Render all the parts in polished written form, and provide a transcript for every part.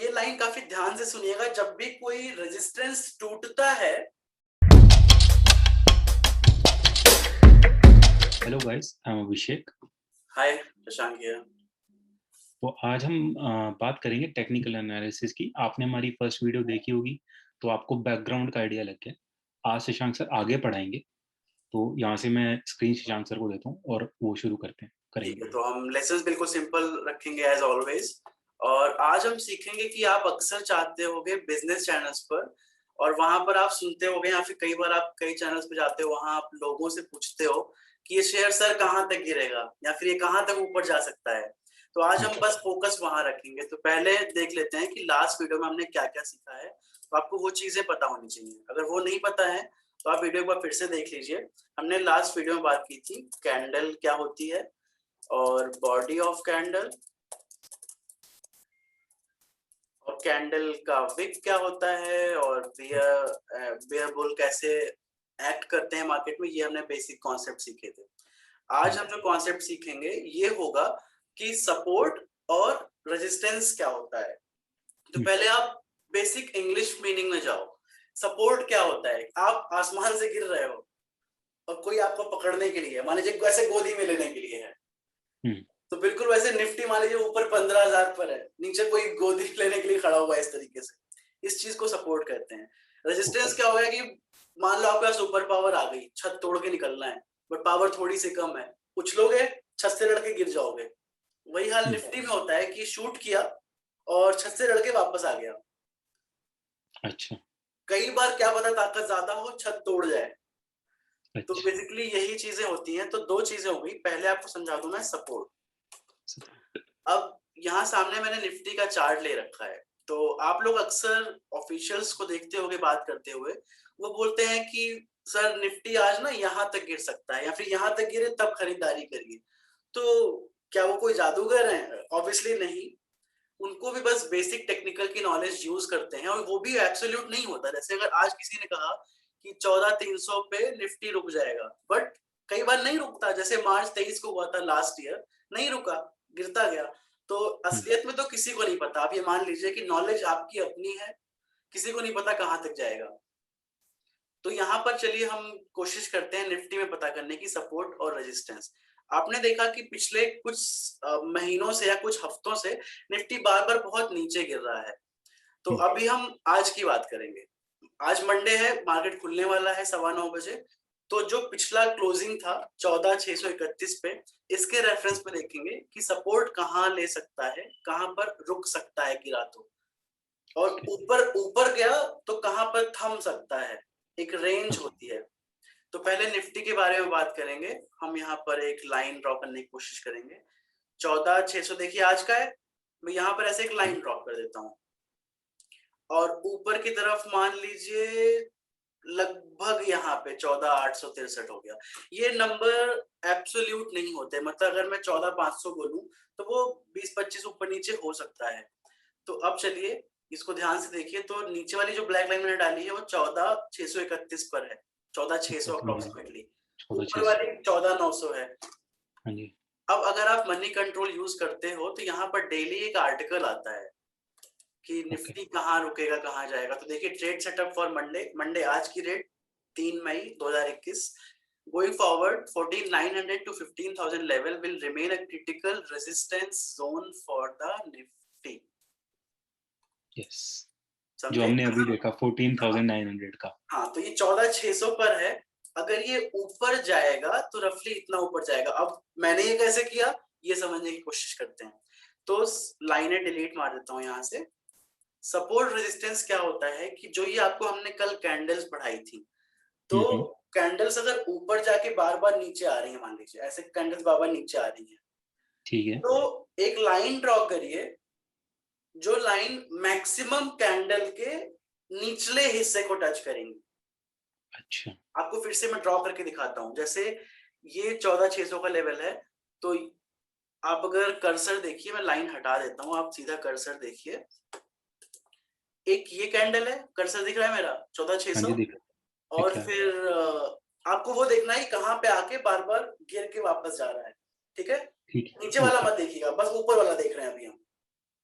ये लाइन काफी ध्यान से सुनिएगा, जब भी कोई रेजिस्टेंस टूटता है। Hello guys, I am Abhishek. Hi Shashank here. तो आज हम बात करेंगे टेक्निकल एनालिसिस की। आपने हमारी फर्स्ट वीडियो देखी होगी, तो आपको बैकग्राउंड का आइडिया लग गया। आज शशांक सर आगे पढ़ाएंगे, तो यहाँ से मैं स्क्रीन शशांक सर को देता हूँ और वो शुरू ठीक करेंगे। है, तो हम लेसन्स बिल्कुल सिंपल रखेंगे एज ऑलवेज। और आज हम सीखेंगे कि आप अक्सर चाहते होगे बिजनेस चैनल्स पर, और वहां पर आप सुनते होगे या फिर कई बार आप कई चैनल्स पे जाते हो, वहां आप लोगों से पूछते हो कि ये शेयर सर कहाँ तक गिरेगा या फिर ये कहाँ तक ऊपर जा सकता है। तो आज हम बस फोकस वहां रखेंगे। तो पहले देख लेते हैं कि लास्ट वीडियो में हमने क्या क्या सीखा है। तो आपको वो चीजें पता होनी चाहिए। अगर वो नहीं पता है तो आप वीडियो एक बार फिर से देख लीजिए। हमने लास्ट वीडियो में बात की थी कैंडल क्या होती है, और बॉडी ऑफ कैंडल, और कैंडल का विक क्या होता है, और बियर बुल कैसे एक्ट करते हैं मार्केट में। ये हमने बेसिक कॉन्सेप्ट सीखे थे। आज हम जो कॉन्सेप्ट सीखेंगे ये होगा कि सपोर्ट और रेजिस्टेंस क्या होता है। तो पहले आप बेसिक इंग्लिश मीनिंग में जाओ। सपोर्ट क्या होता है? आप आसमान से गिर रहे हो और कोई आपको पकड़ने के लिए, मान लीजिए ऐसे गोदी में लेने के लिए है, तो बिल्कुल वैसे निफ्टी मान लीजिए ऊपर 15,000 पर है, नीचे कोई गोदी लेने के लिए खड़ा हुआ है इस तरीके से। इस चीज को सपोर्ट कहते हैं। रेजिस्टेंस क्या होगा कि मान लो आपके पास सुपर पावर आ गई, छत तोड़ के निकलना है, बट पावर थोड़ी सी कम है, उछलोगे छत से लड़के गिर जाओगे। वही हाल निफ्टी में होता है कि शूट किया और छत से लड़के वापस आ गया। अच्छा। कई बार क्या पता ताकत ज्यादा हो, छत तोड़ जाए। तो अच्छा। बेसिकली यही चीजें होती हैं। तो दो चीजें हो गई, पहले आपको समझा दूं मैं सपोर्ट। अब यहाँ सामने मैंने निफ्टी का चार्ट ले रखा है। तो आप लोग अक्सर ऑफिशियल्स को देखते होंगे बात करते हुए, वो बोलते हैं कि सर निफ्टी आज ना यहाँ तक गिर सकता है, या फिर यहाँ तक गिरे तब खरीदारी करिए। तो क्या वो कोई जादूगर है? ऑब्वियसली नहीं। उनको भी बस बेसिक टेक्निकल की नॉलेज यूज करते हैं, और वो भी एब्सोल्यूट नहीं होता। जैसे अगर आज किसी ने कहा कि 14,300 पे निफ्टी रुक जाएगा, बट कई बार नहीं रुकता। जैसे मार्च 23 को हुआ था लास्ट ईयर, नहीं रुका, गिरता गया। तो असलियत में तो किसी को नहीं पता। आप ये मान लीजिए कि नॉलेज आपकी अपनी है, किसी को नहीं पता कहाँ तक जाएगा। तो यहाँ पर चलिए हम कोशिश करते हैं निफ्टी में पता करने की सपोर्ट और रेजिस्टेंस। आपने देखा कि पिछले कुछ महीनों से या कुछ हफ्तों से निफ्टी बार बार बहुत नीचे गिर रहा है। तो अभी हम आज की बात करेंगे। आज मंडे है, मार्केट खुलने वाला है 9:15 बजे। तो जो पिछला क्लोजिंग था 14,631 पे, इसके रेफरेंस पे देखेंगे कि सपोर्ट कहाँ ले सकता है, कहाँ पर रुक सकता है गिरा तो, और ऊपर ऊपर गया तो कहाँ पर थम सकता है। एक रेंज होती है। तो पहले निफ्टी के बारे में बात करेंगे। हम यहाँ पर एक लाइन ड्रॉ करने की कोशिश करेंगे। 14,600 देखिए आज का है। मैं यहाँ पर ऐसे एक लाइन ड्रॉ कर देता हूँ, और ऊपर की तरफ मान लीजिए लगभग यहाँ पे 14,863 हो गया। ये नंबर एब्सोल्यूट नहीं होते। मतलब अगर मैं 14,500 बोलूं तो वो 20-25 ऊपर नीचे हो सकता है। तो अब चलिए इसको ध्यान से देखिए। तो नीचे वाली जो ब्लैक लाइन मैंने डाली है वो 14,631 पर है, 14,600 अप्रोक्सीमेटली। ऊपर वाली 14,900 है। हाँ जी। अब अगर आप मनी कंट्रोल यूज करते हो तो यहाँ पर डेली एक आर्टिकल आता है कि निफ्टी कहाँ रुकेगा, कहाँ जाएगा। तो देखिए ट्रेड सेटअप फॉर मंडे आज की rate 3 May 2021। Going forward, 14,900 to 15,000 level will remain a critical resistance zone for the Nifty. Yes, जो समझे? हमने अभी देखा 14,900 का। हाँ, तो ये 14,600 पर है। अगर ये ऊपर जाएगा तो रफली इतना ऊपर जाएगा। अब मैंने ये कैसे किया, ये समझने की कोशिश करते हैं। तो लाइनें डिलीट मार देता हूँ यहाँ से। सपोर्ट रेजिस्टेंस क्या होता है कि जो ये आपको हमने कल कैंडल्स पढ़ाई थी, तो कैंडल्स अगर ऊपर जाके बार बार नीचे आ रही है, मान लीजिए ऐसे कैंडल्स बार बार नीचे आ रही है, ठीक है। तो एक लाइन ड्रॉ करिए जो लाइन मैक्सिमम कैंडल के निचले हिस्से को टच करेंगी। अच्छा। आपको फिर से मैं ड्रॉ करके दिखाता हूं। जैसे ये 14,600 का लेवल है, तो आप अगर कर्सर देखिए, मैं लाइन हटा देता हूं, आप सीधा कर्सर देखिए। एक ये कैंडल है, कर्सर दिख रहा है मेरा, हाँ 14,600। जी, दिख और रहा है। फिर आपको वो देखना है कहाँ पे आके बार बार गिर के वापस जा रहा है। ठीक है, ठीक नीचे है। वाला ओके। मत देखिएगा, बस ऊपर वाला देख रहे हैं अभी हम।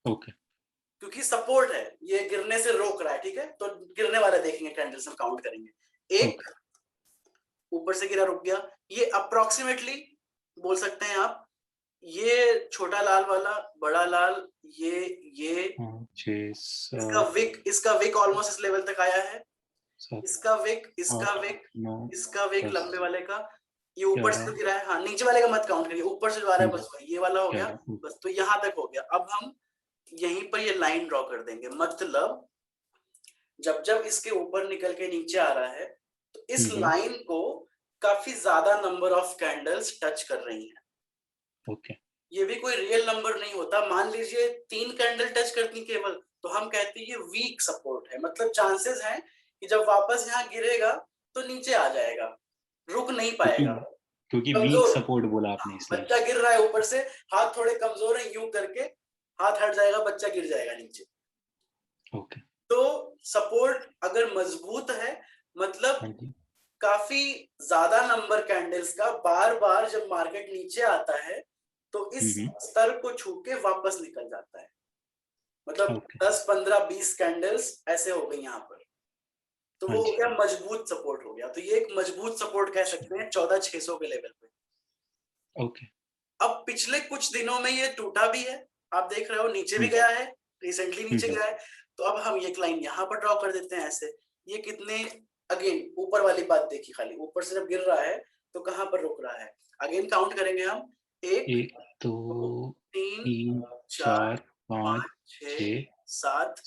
ओके। क्योंकि सपोर्ट है, ये गिरने से रोक रहा है, ठीक है, तो गिरने वाला देखेंगे कैंडल्स हम काउंट करेंगे। एक ऊपर से गिरा, रुक गया, ये अप्रोक्सीमेटली बोल सकते हैं आप, ये छोटा लाल वाला, बड़ा लाल, ये इसका विक ऑलमोस्ट इस लेवल तक आया है, इसका विक, इसका विक, इसका विक लंबे वाले का, ये ऊपर से गिरा है, हाँ नीचे वाले का मत काउंट करिए, ऊपर से जो आ रहा है बस वही, ये वाला हो गया बस, तो यहाँ तक हो गया। अब हम यहीं पर ये लाइन ड्रॉ कर देंगे, मतलब जब जब इसके ऊपर निकल के नीचे आ रहा है तो इस लाइन को काफी ज्यादा नंबर ऑफ कैंडल्स टच कर रही हैं। ओके। ये भी कोई रियल नंबर नहीं होता, मान लीजिए 3 कैंडल टच करती केवल, तो हम कहते हैं ये वीक सपोर्ट है, मतलब चांसेस हैं कि जब वापस यहाँ गिरेगा तो नीचे आ जाएगा, रुक नहीं पाएगा, क्योंकि वीक सपोर्ट बोला आपने इसलिए। बच्चा गिर रहा है ऊपर से, हाथ थोड़े कमजोर है, यूं करके हाथ हट जाएगा, बच्चा गिर जाएगा नीचे। ओके। तो सपोर्ट अगर मजबूत है, मतलब काफी ज्यादा नंबर कैंडल्स का बार बार जब मार्केट नीचे आता है तो इस स्तर को छू के वापस निकल जाता है, मतलब 10, 15, 20 कैंडल्स ऐसे हो गई यहाँ पर, तो वो हो गया मजबूत सपोर्ट हो गया। तो ये एक मजबूत सपोर्ट कह सकते हैं 14,600 के लेवल पे। ओके। अब पिछले कुछ दिनों में ये टूटा भी है, आप देख रहे हो नीचे भी गया है, रिसेंटली नीचे गया है, तो अब हम एक लाइन यहाँ पर ड्रॉ कर देते हैं ऐसे। ये कितने, अगेन ऊपर वाली बात देखिए, खाली ऊपर से जब गिर रहा है तो कहाँ पर रुक रहा है, अगेन काउंट करेंगे हम, 1 2 3 4 5 6 7,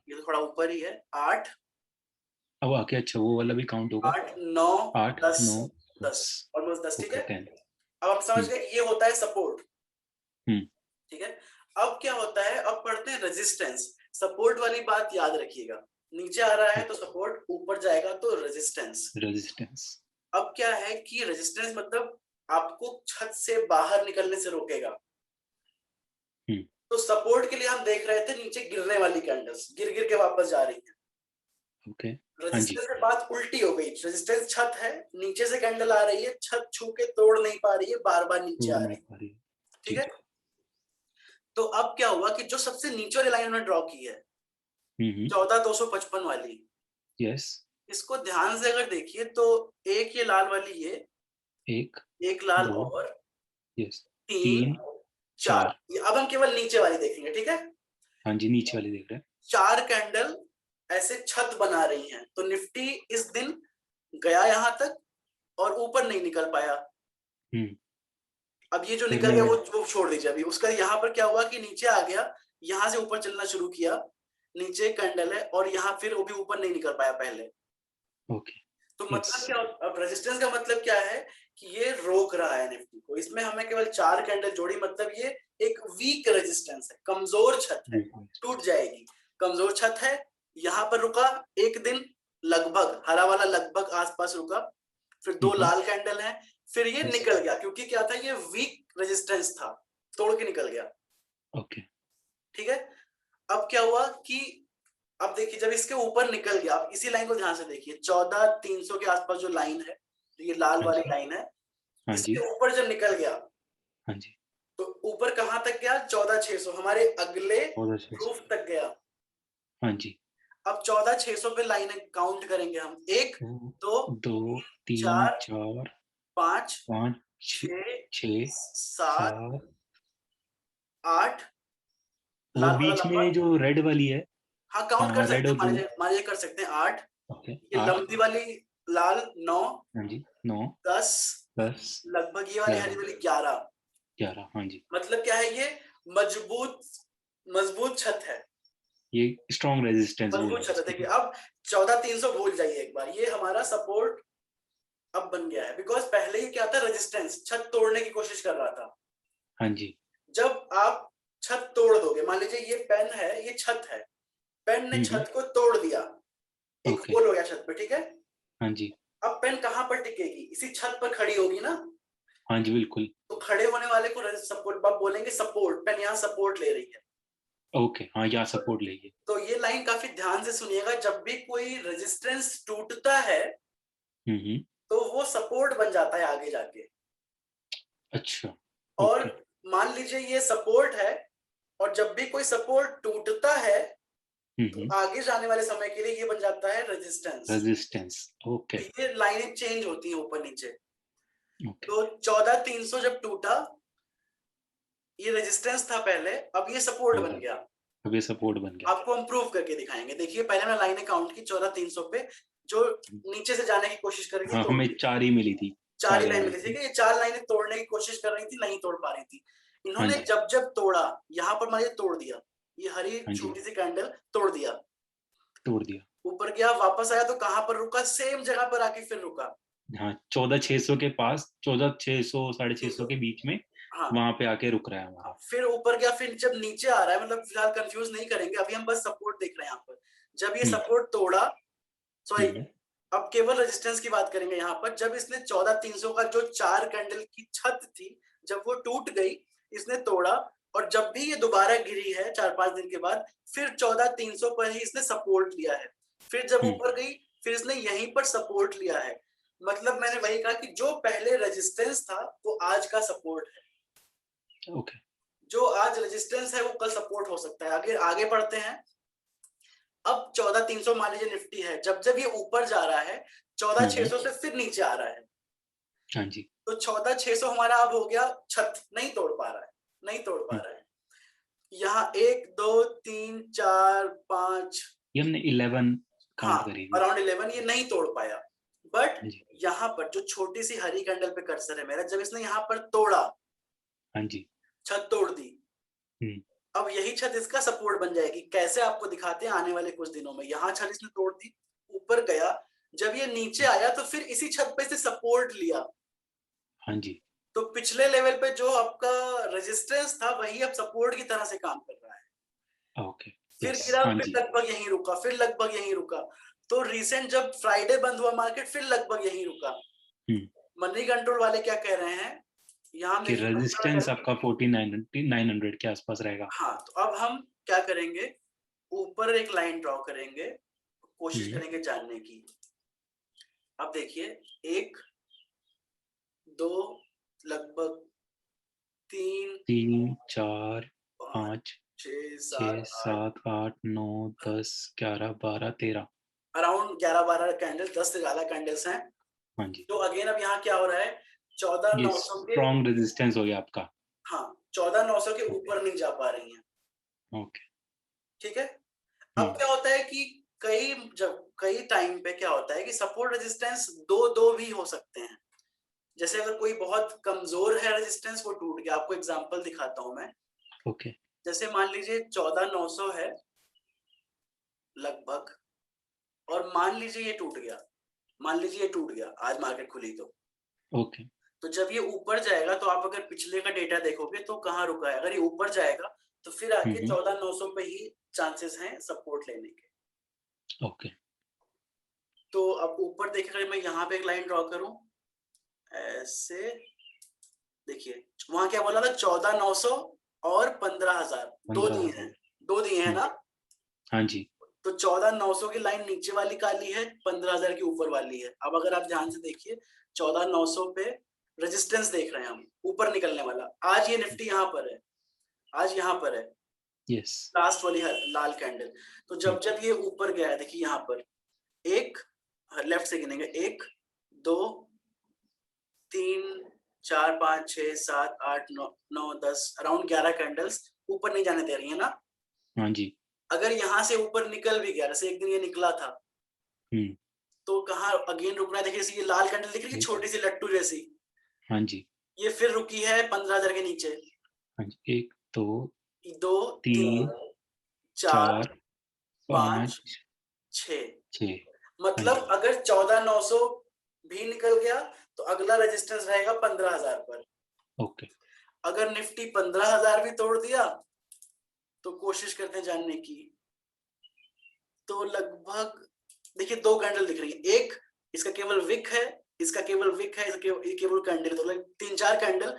ये तो थोड़ा ऊपर ही है, 8, अब आके अच्छा वो वाला भी काउंट होगा, 8 9 8 10 9 10 ऑलमोस्ट 10, ठीक है। 10। अब आप समझ गए, ये होता है सपोर्ट, ठीक है। अब क्या होता है, अब पढ़ते हैं रेजिस्टेंस। सपोर्ट वाली बात याद रखिएगा, नीचे आ रहा है तो सपोर्ट, ऊपर जाएगा तो रेजिस्टेंस। अब क्या है कि रेजिस्टेंस मतलब आपको छत से बाहर निकलने से रोकेगा। तो सपोर्ट के लिए हम देख रहे थे नीचे गिरने वाली कैंडल्स, गिर गिर के वापस जा रही है। ओके। रेजिस्टेंस की बात उल्टी हो गई, रेजिस्टेंस छत है, नीचे से कैंडल आ रही है, छत छू के तोड़ नहीं पा रही है, बार बार नीचे आ रही है, ठीक है। तो अब क्या हुआ कि जो सबसे नीचे वाली लाइन हमने ड्रॉ की है 14,255 वाली, यस, इसको ध्यान से अगर देखिए तो एक ये लाल वाली, ये एक लाल और, यस, 3 4, अब हम केवल नीचे वाली देखेंगे, ठीक है। हाँ जी, नीचे वाली देख रहे हैं। 4 कैंडल ऐसे छत बना रही हैं, तो निफ्टी इस दिन गया यहां तक और ऊपर नहीं निकल पाया। अब ये जो निकल गया वो छोड़ दीजिए अभी, उसका यहाँ पर क्या हुआ कि नीचे आ गया, यहाँ से ऊपर चलना शुरू किया, नीचे कैंडल है और यहाँ फिर वो भी ऊपर नहीं निकल पाया पहले। ओके। तो मतलब क्या, अब रेजिस्टेंस का मतलब क्या है कि ये रोक रहा है निफ्टी को, इसमें हमें केवल 4 कैंडल जोड़ी, मतलब ये एक वीक रेजिस्टेंस है, कमजोर छत है, टूट जाएगी, कमजोर छत है। यहाँ पर रुका एक दिन, लगभग हरा वाला लगभग आसपास रुका, फिर 2 लाल कैंडल हैं, फिर ये निकल गया, क्योंकि क्या था, ये वीक रेजिस्टेंस था, तोड़ के निकल गया। ओके, ठीक है। अब क्या हुआ कि अब देखिए जब इसके ऊपर निकल गया, आप इसी लाइन को ध्यान से देखिए, 14,300 के आसपास जो लाइन है, ये लाल वाली लाइन है, इसके ऊपर जब निकल गया, हाँ जी, तो ऊपर कहां तक गया, 14,600, हमारे अगले रूफ तक गया। हाँ जी। अब 14,600 पे लाइन काउंट करेंगे हम, 1 2 3 4 5 6 7 8, वो बीच में जो रेड वाली है, हाँ काउंट कर सकते हैं, मान लीजिए कर सकते हैं 8, ये लंबी वाली लाल 9, हाँ जी 9 10 लगभग, ये वाली हरी वाली 11, हाँ जी। मतलब क्या है, ये मजबूत छत है, ये स्ट्रॉन्ग रेजिस्टेंस मजबूत छत है। देखिए अब 14,300 भूल जाइए एक बार, ये हमारा सपोर्ट अब बन गया है, बिकॉज पहले ही क्या था, रेजिस्टेंस, छत तोड़ने की कोशिश कर रहा था। हाँ जी। जब आप छत तोड़ दोगे, मान लीजिए ये पेन है, ये छत है, पेन ने छत को तोड़ दिया, एक होल हो गया छत पे, ठीक है। हाँ जी। अब पेन कहां पर टिकेगी, इसी छत पर खड़ी होगी ना। हाँ जी बिल्कुल। तो खड़े होने वाले को सपोर्ट, आप बोलेंगे सपोर्ट, पेन यहाँ सपोर्ट ले रही है। ओके, हाँ यहाँ सपोर्ट लेगी। तो ये लाइन काफी ध्यान से सुनिएगा, जब भी कोई रेजिस्टेंस टूटता है तो वो सपोर्ट बन जाता है आगे जाके। अच्छा। और मान लीजिए ये सपोर्ट है और जब भी कोई सपोर्ट टूटता है तो हम्म, आगे जाने वाले समय के लिए ये बन जाता है रेजिस्टेंस। रेजिस्टेंस। ओके ये लाइनें चेंज होती हैं ऊपर नीचे। ओके। तो 14300 जब टूटा, ये रेजिस्टेंस था पहले, अब ये सपोर्ट हाँ बन जी, गया। अब ये सपोर्ट बन गया। आपको हम प्रूव करके दिखाएंगे। देखिए पहले मैंने लाइनें काउंट की 14300 पे, जो नीचे से जाने की कोशिश कर रही थी हाँ, तोड़ हमें दी। 4 ही मिली थी, 4 4 ही लाइन लाइनें मिली थी थी। कि ये 4 लाइनें तोड़ने की कोशिश कर रही थी, नहीं तोड़ पा रही थी। हाँ इन्होंने जी, जब जब तोड़ा, यहाँ पर मैंने तोड़ दिया, ये हरी हाँ जी, छोटी सी कैंडल तोड़ दिया, तोड़ दिया। ऊपर गया, वापस आया तो कहाँ पर रुका, सेम जगह पर आके फिर रुका। हाँ, 14,600 के पास, 14,600 650 300, के बीच में हाँ वहां पे आके रुक रहा है हमारा। फिर ऊपर गया, फिर जब नीचे आ रहा है, मतलब फिलहाल कंफ्यूज नहीं करेंगे, अभी हम बस सपोर्ट देख रहे हैं यहाँ पर। जब ये हम्म सपोर्ट तोड़ा, सॉरी हम्म अब केवल रेजिस्टेंस की बात करेंगे यहाँ पर। जब इसने 14300 का जो 4 कैंडल की छत थी, जब वो टूट गई, इसने तोड़ा, और जब भी ये दोबारा गिरी है 4-5 दिन के बाद, फिर 14300 पर ही इसने सपोर्ट लिया है। फिर जब हम्म, ऊपर गई, फिर इसने यहीं पर सपोर्ट लिया है। मतलब मैंने वही कहा कि जो पहले रेजिस्टेंस था वो आज का सपोर्ट है, ओके। जो आज रेजिस्टेंस है वो कल सपोर्ट हो सकता है। आगे आगे बढ़ते हैं। अब 14300 मान लीजिए निफ्टी है, जब जब ये ऊपर जा रहा है, 14600 से फिर नीचे आ रहा है। हाँ जी। तो 14600 हमारा अब हो गया छत, नहीं तोड़ पा रहा है, नहीं तोड़ पा हम्म, रहा है। यहाँ 1 2 3 4 5, ये हमने 11 हाँ काउंट करी थी। अराउंड 11 ये नहीं तोड़ पाया। बट हाँ जी, यहाँ पर जो छोटी सी हरी कैंडल पे कर्सर है मेरा, जब इसने यहाँ पर तोड़ा, हाँ जी। छत तोड़ दी, हम्म अब यही छत इसका सपोर्ट बन जाएगी। कैसे आपको दिखाते हैं आने वाले कुछ दिनों में। यहाँ छत इसने तोड़ दी, ऊपर गया, जब ये नीचे आया तो फिर इसी छत पे से सपोर्ट लिया। हाँ जी। तो पिछले लेवल पे जो आपका रेजिस्टेंस था वही अब सपोर्ट की तरह से काम कर रहा है। ओके। फिर यस, गिरा, हाँ फिर जी। लगभग यहीं रुका, फिर लगभग यहीं रुका। तो रिसेंट जब फ्राइडे बंद हुआ मार्केट, फिर लगभग यहीं रुका। हम्म मनी कंट्रोल वाले क्या कह रहे हैं, यहाँ हम कि देखिए कंट्रोल रेजिस्टेंस करके। आपका 4900 के आसपास रहेगा। हाँ तो अब हम क्या करेंगे, ऊपर एक लाइन ड्रॉ करेंगे, कोशिश हम्म करेंगे जानने की। अब देखिए 1 2 लगभग 3 3 4 5 5 6 6 7 8, 7 8 9 10 11 12 13। अराउंड 11-12 कैंडल, 10 से ज्यादा कैंडल्स हैं। हाँ जी, तो अगेन अब यहाँ क्या हो रहा है, ये 14900 के, स्ट्रॉन्ग रेजिस्टेंस हो गया आपका। हाँ 14900 के ओके ऊपर नहीं जा पा रही हैं। ओके। ठीक है। अब हम्म क्या होता है कि कई टाइम पे क्या होता है कि सपोर्ट रेजिस्टेंस दो दो भी हो सकते हैं। जैसे अगर कोई बहुत कमजोर है रेजिस्टेंस, वो टूट गया, आपको एग्जांपल दिखाता हूं मैं। ओके। जैसे मान लीजिए 14900 है लगभग, और मान लीजिए ये टूट गया, मान लीजिए ये टूट गया आज मार्केट खुली ओके। तो जब ये ऊपर जाएगा, तो आप अगर पिछले का डेटा देखोगे तो कहाँ रुका है, अगर ये ऊपर जाएगा तो फिर आके हम्म 14900 पे ही चांसेस हैं सपोर्ट लेने के। ओके। तो अब ऊपर देखिए, मैं यहाँ पे एक लाइन ड्रॉ करूं ऐसे, देखिए वहां क्या बोला था, 14900 और 15000, दो दिए हैं, 15,000। दो दिए हैं ना। हाँ जी। तो 14900 की लाइन नीचे वाली काली है, 15000 की ऊपर वाली है। अब अगर आप ध्यान से देखिए, 14900 पे रेजिस्टेंस देख रहे हैं हम, ऊपर निकलने वाला। आज ये निफ्टी यहाँ पर है, आज यहाँ पर है यस। लास्ट वाली लाल कैंडल। तो जब जब ये ऊपर गया है, देखिए यहाँ पर एक, लेफ्ट से गिनेंगे, 1 2 3 4 5 6 7 8 9 9 10, अराउंड 11 कैंडल्स ऊपर नहीं जाने दे रही है ना। हाँ जी। अगर यहाँ से ऊपर निकल भी गया, जैसे एक दिन ये निकला था, हम्म तो कहाँ अगेन रुक रहा है। देखिए ये लाल कैंडल दिख रही है, एक- छोटी सी लट्टू जैसी, हाँ जी। ये फिर रुकी है 15000 के नीचे। हाँ जी, 1 2 2 3 3 4 4 5 5 6, 6। हाँ जी। मतलब अगर 14900 भी निकल गया तो अगला रेजिस्टेंस रहेगा 15000 पर। ओके। अगर निफ्टी 15000 भी तोड़ दिया, तो कोशिश करते हैं जानने की। तो लगभग देखिए दो कैंडल दिख रही है, एक इसका केवल विक है, इसका केवल विक है, इसका केवल कैंडल, तो मतलब 3-4 कैंडल,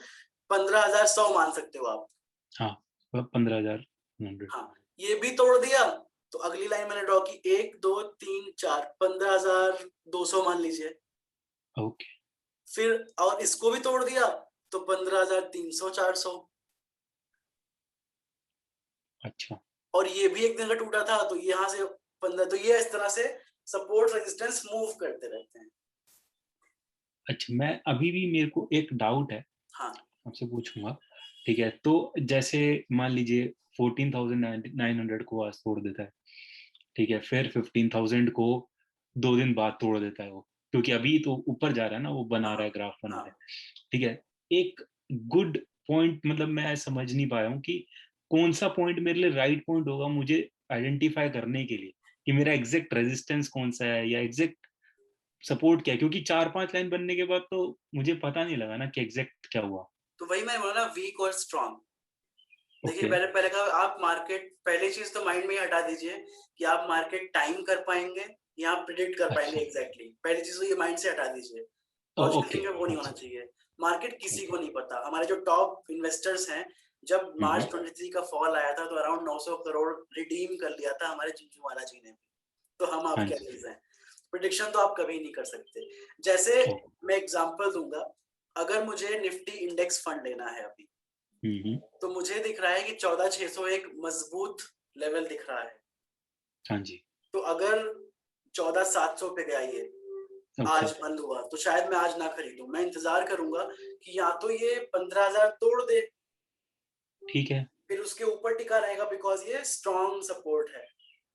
15100 मान सकते हो आप। हाँ, 15,100। हाँ ये भी तोड़ दिया, तो अगली लाइन मैंने ड्रॉ की, 1 2 3 4, 15200 मान लीजिए। ओके। फिर और इसको भी तोड़ दिया, तो 15300 400। अच्छा और ये भी एक दिन का टूटा था, तो यहाँ से 15, तो ये इस तरह से सपोर्ट रेजिस्टेंस मूव करते रहते हैं। अच्छा, मैं अभी भी मेरे को एक डाउट है, हाँ आपसे पूछूंगा। ठीक है, तो जैसे मान लीजिए 14,900 को आज तोड़ देता है, ठीक है, फिर 15,000 को 2 दिन बाद तोड़ देता है वो, क्योंकि अभी तो ऊपर जा रहा है ना, वो बना रहा हाँ है, ग्राफ बना हाँ। रहा है। ठीक है, एक गुड पॉइंट, मतलब मैं समझ नहीं पाया हूँ कि कौन सा पॉइंट मेरे लिए राइट पॉइंट होगा मुझे आइडेंटिफाई करने के लिए कि मेरा एग्जैक्ट रेजिस्टेंस कौन सा है या एग्जैक्ट सपोर्ट क्या है, क्योंकि 4-5 लाइन बनने के बाद तो मुझे पता नहीं लगा ना कि एग्जैक्ट क्या हुआ। तो वही मैं बोला ना, वीक और स्ट्रांग। देखिए, ओके। पहले पहले का आप मार्केट, पहली चीज तो माइंड में ही हटा दीजिए कि आप मार्केट टाइम कर पाएंगे या आप प्रिडिक्ट कर पाएंगे अच्छा। एग्जैक्टली। पहली चीज तो ये माइंड से हटा दीजिए। Logic okay. थिंकिंग वो नहीं होना अच्छा। चाहिए। मार्केट किसी ठीक को है। नहीं पता। हमारे जो टॉप इन्वेस्टर्स हैं, जब मार्च 23 का फॉल आया था तो अराउंड 900 करोड़ रिडीम कर लिया था हमारे जिंजूवाला जी ने भी। तो हम आप हाँ क्या जी। चीज हैं। प्रिडिक्शन तो आप कभी नहीं कर सकते। जैसे ओ, मैं एग्जांपल दूंगा, अगर मुझे निफ्टी इंडेक्स फंड लेना है अभी, हम्म। तो मुझे दिख रहा है कि 14,600 एक मजबूत लेवल दिख रहा है। हाँ जी। तो अगर 14,700 पे गया ये, ओके। आज बंद हुआ, तो शायद मैं आज ना खरीदूं। मैं इंतजार करूंगा कि या तो ये 15,000 तोड़ दे, ठीक है। फिर उसके ऊपर टिका रहेगा बिकॉज ये स्ट्रॉन्ग सपोर्ट है,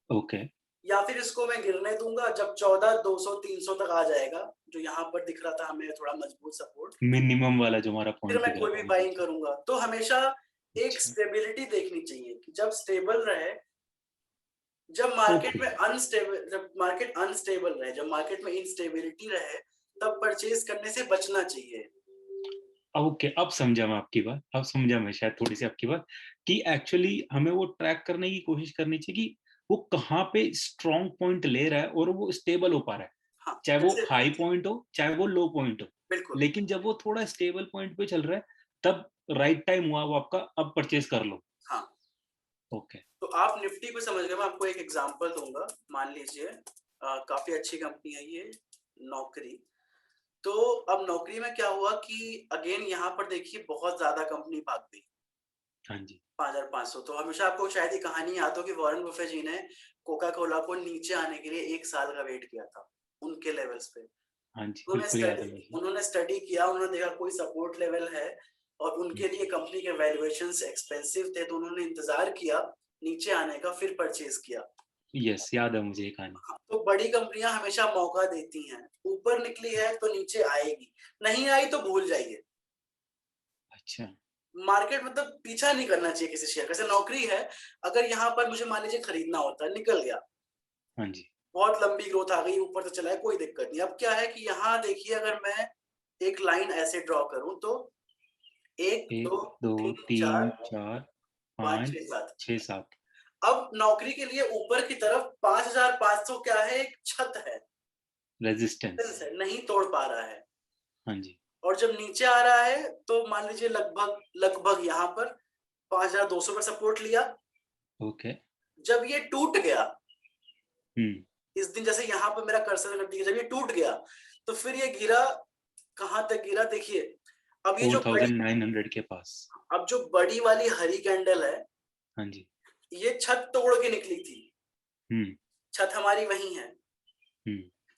ओके। या फिर इसको मैं गिरने दूंगा जब 14,200 300 तक आ जाएगा, जो यहाँ पर दिख रहा था हमें थोड़ा मजबूत सपोर्ट, मिनिमम वाला जो हमारा फिर पॉइंट मैं दिख रहा कोई था भी वहां बाइंग से। करूंगा। तो हमेशा एक अच्छा। स्टेबिलिटी देखनी चाहिए कि जब स्टेबल रहे, ओके। जब मार्केट अनस्टेबल रहे, जब मार्केट में इंस्टेबिलिटी रहे, तब परचेज करने से बचना चाहिए। ओके, अब समझा मैं आपकी बात, अब समझा मैं शायद थोड़ी सी आपकी बात, कि एक्चुअली हमें वो ट्रैक करने की कोशिश करनी चाहिए कि वो कहाँ पे स्ट्रॉन्ग पॉइंट ले रहा है और वो स्टेबल हो पा रहा है, हाँ चाहे वो जैसे हाई पॉइंट हो चाहे वो लो पॉइंट हो। बिल्कुल। लेकिन जब वो थोड़ा स्टेबल पॉइंट पे चल रहा है, तब राइट टाइम हुआ वो आपका, अब परचेज कर लो। हाँ, ओके। तो आप निफ्टी को समझ गए। मैं आपको एक एग्जांपल दूंगा। मान लीजिए काफी अच्छी कंपनी है ये, नौकरी। तो अब नौकरी में क्या हुआ कि अगेन यहाँ पर देखिए बहुत ज्यादा कंपनी भाग गई, हाँ जी। 5,500। तो हमेशा आपको शायद ये कहानी याद हो कि वॉरेन बफे जी ने कोका कोला को नीचे आने के लिए 1 साल का वेट किया था, उनके लेवल्स पे। हाँ जी, बिल्कुल याद है मुझे। उन्होंने स्टडी किया, उन्होंने देखा कोई सपोर्ट लेवल है और उनके लिए कंपनी के वैल्यूएशंस एक्सपेंसिव थे, तो उन्होंने इंतजार किया नीचे आने का, फिर परचेज किया। यस, याद है मुझे ये कहानी। हाँ, तो बड़ी कंपनियां हमेशा मौका देती हैं। ऊपर निकली है तो नीचे आएगी, नहीं आई तो भूल जाइए। अच्छा। मार्केट मतलब पीछा नहीं करना चाहिए किसी शेयर का। जैसे नौकरी है, अगर यहाँ पर मुझे मान लीजिए खरीदना होता है, निकल गया, हाँ जी। बहुत लंबी ग्रोथ आ गई, ऊपर से चला है, कोई दिक्कत नहीं। अब क्या है कि यहाँ देखिए, अगर मैं एक लाइन ऐसे ड्रॉ करूं तो 1 एक, 2 दो, 3 तीन, 4 चार, 5 पाँच, 6 7। 6, 7। अब नौकरी के लिए ऊपर की तरफ 5,500 क्या है, एक छत है, रेजिस्टेंस। नहीं तोड़ पा रहा है। हाँ जी। और जब नीचे आ रहा है तो मान लीजिए लगभग लगभग यहाँ पर 5,200 पर सपोर्ट लिया। ओके। जब ये टूट गया हम्म। इस दिन, जैसे यहाँ पर मेरा कर्सर कर दिया, जब ये टूट गया तो फिर ये गिरा, कहां तक गिरा देखिए। अब ये जो फोर बड़ी, थाउजेंड नाइन हंड्रेड के पास। अब जो बड़ी वाली हरी कैंडल है, हाँ जी। ये छत तोड़ के निकली थी। हम्म। छत हमारी वही है।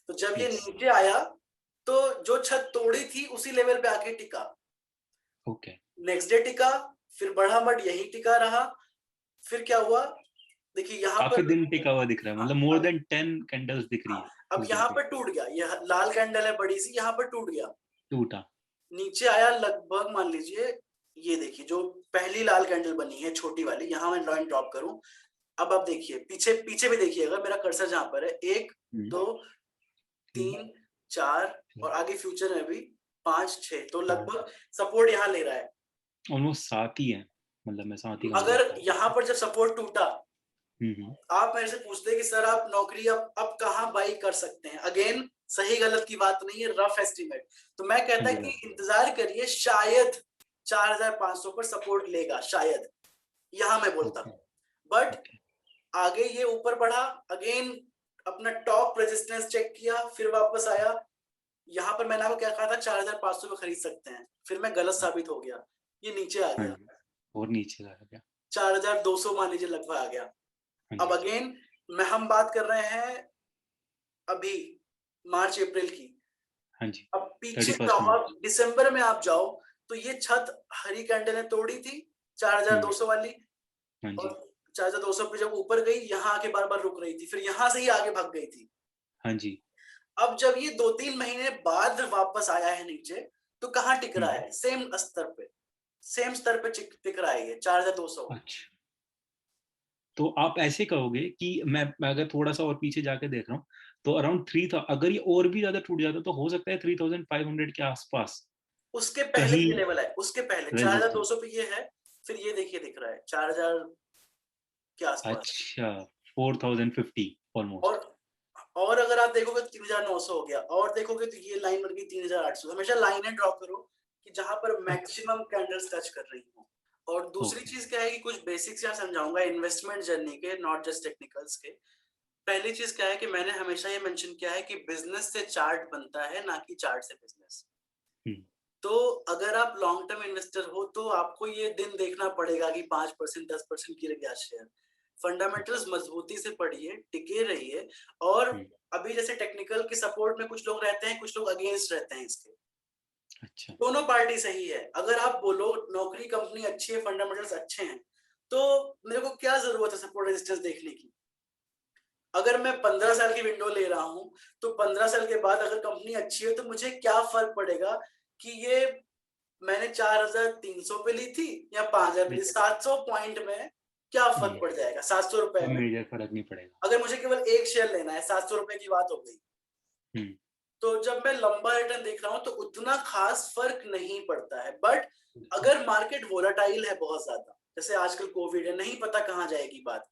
तो जब हम्म। ये यस। नीचे आया तो जो छत तोड़ी थी उसी लेवल पे आके टिका। ओके। नेक्स्ट डे टिका, फिर बढ़ा मट यही टिका रहा। फिर क्या हुआ देखिए यहाँ काफी पर। दिन टिका हुआ दिख रहा है, हाँ मतलब मोर अब, देन 10 कैंडल्स दिख रही हाँ है अब उस दिन यहाँ पे। पर टूट गया, ये लाल कैंडल है बड़ी सी, यहाँ पर टूट गया, टूटा। नीचे आया लगभग मान लीजिए। ये देखिए जो पहली लाल कैंडल बनी है छोटी वाली, यहाँ मैं लाइन ड्रॉप करूं। अब आप देखिए पीछे पीछे भी देखिए, अगर मेरा कर्सर जहां पर है, 1 हम्म। 2 तीन, 3 4 चार, और आगे फ्यूचर में भी 5 6, तो पाँच, लगभग सपोर्ट यहाँ ले रहा है। ऑलमोस्ट 7 ही है, मतलब मैं 7 ही काउंट अगर करता यहाँ हूँ। पर जब सपोर्ट टूटा, हम्म। आप मेरे से पूछते कि सर आप नौकरी अब कहाँ बाई कर सकते हैं, अगेन सही गलत की बात नहीं है, रफ एस्टिमेट। तो मैं कहता कि यस। इंतजार करिए, शायद 4,500 पर सपोर्ट लेगा, शायद, यहां मैं बोलता। ओके। But okay. आगे ये ऊपर बढ़ा, अगेन अपना टॉप रेजिस्टेंस चेक किया, फिर वापस आया। यहाँ पर मैंने आपको क्या कहा था, 4,500 में खरीद सकते हैं, फिर मैं गलत साबित हो गया, ये नीचे आ हाँ गया। जी, और नीचे आ गया। 4200 मान लीजिए लगभग आ गया। हाँ अब जी, अगेन हम बात कर रहे हैं अभी मार्च अप्रैल की। हाँ जी, अब पीछे 31 जाओ, मार्च। आप दिसंबर में आप जाओ, तो ये छत हरी कैंडल ने तोड़ी थी, हुँ, 4200 वाली, हाँ और जी, 4200 पे जब ऊपर गई, यहाँ आके बार-बार रुक रही थी, फिर यहाँ से ही आगे भाग गई थी। हाँ जी, अब जब ये 2-3 महीने बाद वापस आया है नीचे, तो कहाँ टिक हुँ, रहा है? सेम स्तर पे टिक रहा है ये 4200। अच्छा। तो आप ऐसे कहोगे कि मैं अगर थोड़ा-सा और पीछे जाके देख रहा हूँ, तो अराउंड 3 था, अगर ये और भी ज़्यादा टूट जाता तो हो सकता है 3500 के आस-पास उसके पहले कहीं ये लेवल है, उसके पहले रेजिस्टेंस। 4200 पे ये है, फिर ये देखिए दिख रहा है 4000 के आसपास। अच्छा, 4050 और ऑलमोस्ट। और अगर आप देखोगे तो 3900 हो गया, और देखोगे तो ये लाइन बन गई 3800। हमेशा लाइनें ड्रॉ करो कि जहां पर अच्छा, मैक्सिमम कैंडल्स टच कर रही हो। और दूसरी ओके, चीज क्या है कि कुछ बेसिक्स यहाँ समझाऊंगा इन्वेस्टमेंट जर्नी के, नॉट जस्ट टेक्निकल्स के। पहली चीज क्या है कि मैंने हमेशा ये मेंशन किया है कि बिजनेस से चार्ट बनता है, ना कि चार्ट से बिजनेस। हुँ, तो अगर आप लॉन्ग टर्म इन्वेस्टर हो तो आपको ये दिन देखना पड़ेगा कि 5% 10% गिर गया शेयर। अच्छा, फंडामेंटल्स मजबूती से पढ़िए, टिके रहिए। और हुँ, अभी जैसे टेक्निकल के सपोर्ट में कुछ लोग रहते हैं, कुछ लोग अगेंस्ट रहते हैं इसके। अच्छा, दोनों पार्टी सही है। अगर आप बोलो नौकरी कंपनी अच्छी है, फंडामेंटल्स अच्छे हैं, तो मेरे को क्या जरूरत है सपोर्ट रेजिस्टेंस देखने की? अगर मैं 15 साल की विंडो ले रहा हूँ, तो 15 साल के बाद अगर कंपनी अच्छी है तो मुझे क्या फर्क पड़ेगा कि ये मैंने 4300 पे ली थी या 5000 पे ली, अच्छा, 700 पॉइंट में क्या फर्क हुँ, पड़ जाएगा? 700 रुपए कोई में। मेजर फ़र्क नहीं पड़ेगा। अगर मुझे केवल एक शेयर लेना है, 700 रुपए की बात हो गई। हुँ, तो जब मैं लंबा रिटर्न देख रहा हूँ तो उतना खास फर्क नहीं पड़ता है। बट अच्छा, अगर मार्केट वोलाटाइल है बहुत ज्यादा, जैसे आजकल कोविड है, नहीं पता कहाँ जाएगी बात,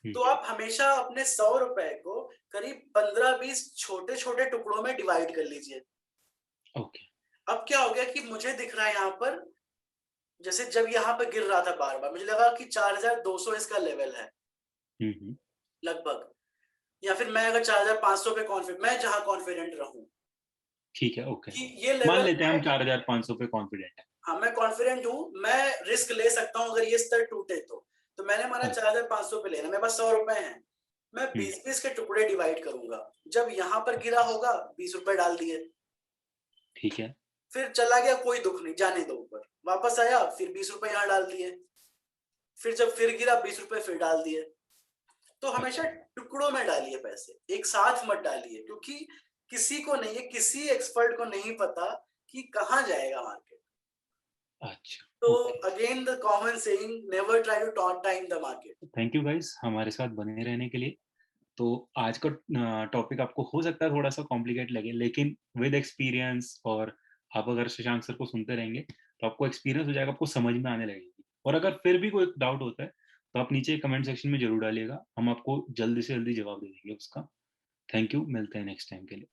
हुँ, तो आप हमेशा अपने 100 रुपए को करीब 15-20 छोटे छोटे टुकड़ों में डिवाइड कर लीजिए। ओके, अब क्या हो गया कि मुझे दिख रहा है यहाँ पर, जैसे जब यहाँ पे गिर रहा था बार बार, मुझे लगा कि 4200 इसका लेवल है हुँ, हुँ, लगभग। या फिर मैं अगर 4500 पे कॉन्फिडेंट, मैं जहां कॉन्फिडेंट रहूं ठीक है, ओके। कि ये मान लेवल लेते हैं है। हम 4500 पे कॉन्फिडेंट हैं। हाँ, मैं कॉन्फिडेंट हूँ, मैं रिस्क ले सकता हूँ अगर ये स्तर टूटे तो। तो मैंने माना ओके, 4500 पे लेना, मेरे पास 100 रुपए हैं। मैं हुँ, 20-20 के टुकड़े डिवाइड करूंगा। जब यहाँ पर गिरा अच्छा, होगा, 20 रुपए डाल दिए। ठीक है, फिर चला गया, कोई दुख नहीं, जाने दो ऊपर। वापस आया, फिर 20 रुपए यहाँ डाल दिए। फिर जब फिर गिरा, 20 रुपए फिर डाल दिए। तो हमेशा अच्छा, टुकड़ों में डालिए पैसे, एक साथ मत डालिए, क्योंकि किसी को नहीं है, किसी एक्सपर्ट को नहीं पता कि कहाँ जाएगा मार्केट। अच्छा, तो okay. Again the common saying, never try to time the market. Thank you guys हमारे साथ बने रहने के लिए। तो आज का टॉपिक आपको हो सकता है थोड़ा-सा कॉम्प्लिकेट लगे, लेकिन विद एक्सपीरियंस और आप अगर शशांक सर को सुनते रहेंगे, तो आपको एक्सपीरियंस हो जाएगा, आपको समझ में आने लगेगी। और अगर फिर भी कोई डाउट होता है, तो आप नीचे कमेंट सेक्शन में ज़रूर डालिएगा। हम आपको जल्दी से जल्दी जवाब दे देंगे उसका। थैंक यू, मिलते हैं नेक्स्ट टाइम के लिए।